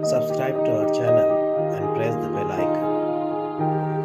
Subscribe to our channel and press the bell icon.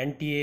NTA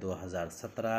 2017।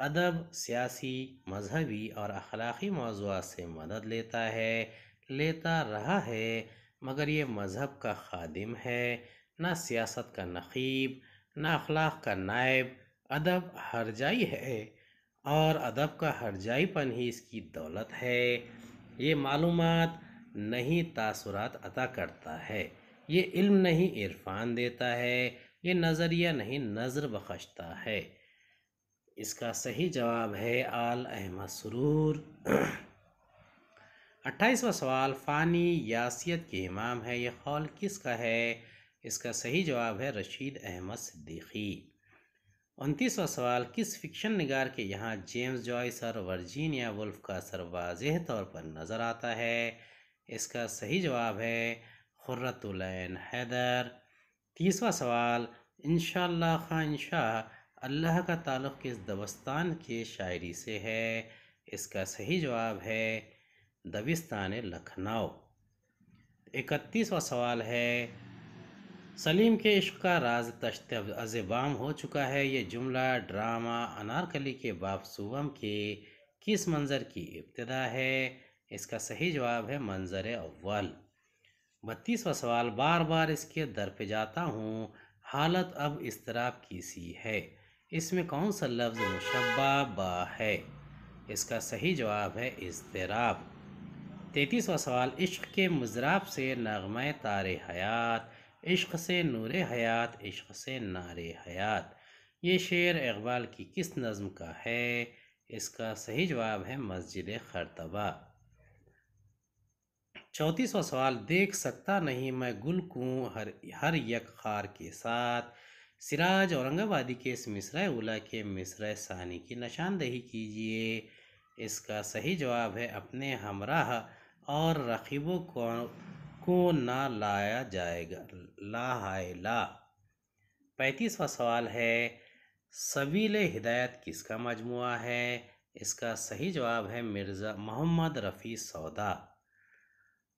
ادب سیاسی، مذہبی اور اخلاقی موضوعات سے مدد لیتا رہا ہے، مگر یہ مذہب کا خادم ہے، نہ سیاست کا نقیب، نہ اخلاق کا نائب۔ ادب ہر جائی ہے اور ادب کا ہر جائی پن ہی اس کی دولت ہے۔ یہ معلومات نہیں تاثرات عطا کرتا ہے، یہ علم نہیں عرفان دیتا ہے، یہ نظریہ نہیں نظر بخشتا ہے۔ اس کا صحیح جواب ہے آل احمد سرور۔ 28واں سوال، فانی یاسیت کے امام ہے، یہ قول کس کا ہے؟ اس کا صحیح جواب ہے رشید احمد صدیقی۔ 29واں سوال، کس فکشن نگار کے یہاں جیمز جوائس اور ورجینیا وولف کا اثر واضح طور پر نظر آتا ہے؟ اس کا صحیح جواب ہے قرۃ العین حیدر۔ 30واں سوال، انشاءاللہ خواہ انشاء اللہ کا تعلق کس دبستان کے شاعری سے ہے؟ اس کا صحیح جواب ہے دبستان لکھنؤ۔ 31واں سوال ہے، سلیم کے عشق کا راز تشت بام ہو چکا ہے، یہ جملہ ڈرامہ انارکلی کے باب سوم کے کس منظر کی ابتدا ہے؟ اس کا صحیح جواب ہے منظر اول۔ 32واں سوال، بار بار اس کے در پہ جاتا ہوں، حالت اب اضطراب کی سی ہے، اس میں کون سا لفظ مشبہ با ہے؟ اس کا صحیح جواب ہے اضطراب۔ 33واں سوال، عشق کے مضراب سے نغمہ تار حیات، عشق سے نور حیات، عشق سے نار حیات، یہ شعر اقبال کی کس نظم کا ہے؟ اس کا صحیح جواب ہے مسجد خرطبہ۔ 34واں سوال، دیکھ سکتا نہیں میں گل کو ہر یک خار کے ساتھ، سراج اورنگ آبادی کے اس مصرع اولیٰ کے مصرع ثانی کی نشاندہی کیجیے۔ اس کا صحیح جواب ہے اپنے ہمراہ اور رقیبوں کو نہ لایا جائے گا، لا ہائے لا۔ 35واں سوال ہے، سبیل ہدایت کس کا مجموعہ ہے؟ اس کا صحیح جواب ہے مرزا محمد رفیع سودا۔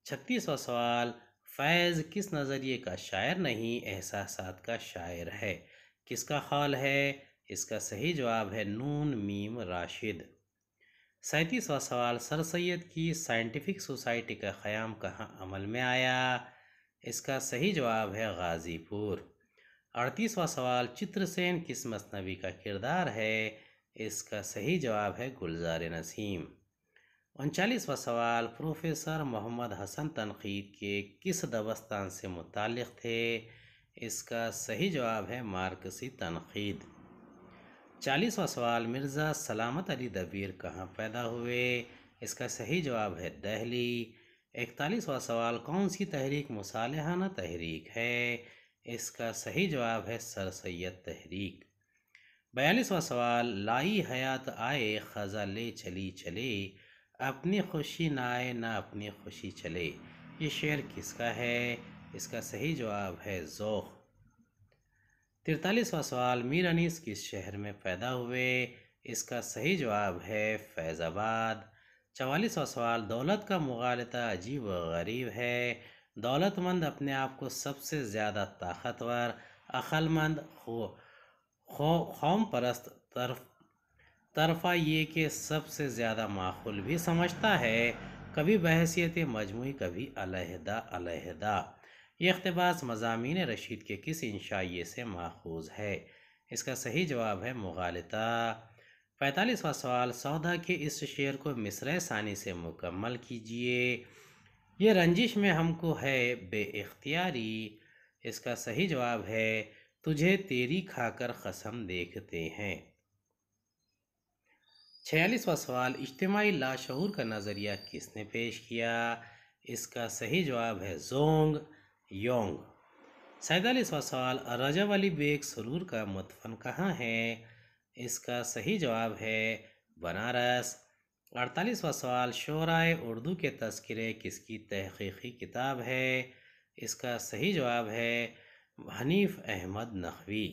36واں سوال، فیض کس نظریے کا شاعر نہیں احساسات کا شاعر ہے؟ کس کا قول ہے؟ اس کا صحیح جواب ہے نون میم راشد۔ 37واں سوال، سر سید کی سائنٹیفک سوسائٹی کا قیام کہاں عمل میں آیا؟ اس کا صحیح جواب ہے غازی پور۔ 38واں سوال، چتر سین کس مثنوی کا کردار ہے؟ اس کا صحیح جواب ہے گلزار نسیم۔ 39واں سوال، پروفیسر محمد حسن تنقید کے کس دبستان سے متعلق تھے؟ اس کا صحیح جواب ہے مارکسی تنقید۔ 40واں سوال، مرزا سلامت علی دبیر کہاں پیدا ہوئے؟ اس کا صحیح جواب ہے دہلی۔ 41واں سوال، کون سی تحریک مصالحانہ تحریک ہے؟ اس کا صحیح جواب ہے سر سید تحریک۔ 42واں سوال، لائی حیات آئے خزاں لے چلی چلے، اپنی خوشی نہ آئے نہ اپنی خوشی چلے، یہ شعر کس کا ہے؟ اس کا صحیح جواب ہے ذوق۔ 43واں سوال، میر انیس کس شہر میں پیدا ہوئے؟ اس کا صحیح جواب ہے فیض آباد۔ 44واں سوال، دولت کا مغالطہ عجیب و غریب ہے، دولت مند اپنے آپ کو سب سے زیادہ طاقتور، عقل مند، قوم پرست، طرفہ یہ کہ سب سے زیادہ معقول بھی سمجھتا ہے، کبھی بحیثیت مجموعی کبھی علیحدہ علیحدہ۔ یہ اقتباس مضامین رشید کے کس انشائیے سے ماخوذ ہے؟ اس کا صحیح جواب ہے مغالطہ۔ 45واں سوال، سودا کے اس شعر کو مصرع ثانی سے مکمل کیجیے۔ یہ رنجش میں ہم کو ہے بے اختیاری، اس کا صحیح جواب ہے تجھے تیری کھا کر قسم دیکھتے ہیں۔ 46واں سوال، اجتماعی لاشعور کا نظریہ کس نے پیش کیا؟ اس کا صحیح جواب ہے یونگ۔ 47واں سوال، رجب علی بیگ سرور کا مدفن کہاں ہے؟ اس کا صحیح جواب ہے بنارس۔ 48واں سوال، شعرائے اردو کے تذکرے کس کی تحقیقی کتاب ہے؟ اس کا صحیح جواب ہے حنیف احمد نقوی۔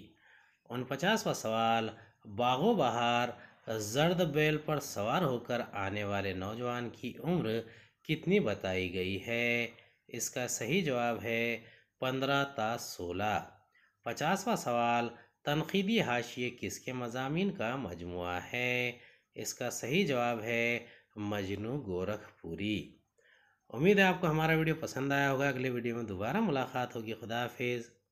49واں سوال، باغ و بہار زرد بیل پر سوار ہو کر آنے والے نوجوان کی عمر کتنی بتائی گئی ہے؟ اس کا صحیح جواب ہے 15 تا 16۔ 50واں سوال، تنقیدی حاشیے کس کے مضامین کا مجموعہ ہے؟ اس کا صحیح جواب ہے مجنو گورکھ پوری۔ امید ہے آپ کو ہمارا ویڈیو پسند آیا ہوگا۔ اگلے ویڈیو میں دوبارہ ملاقات ہوگی۔ خدا حافظ۔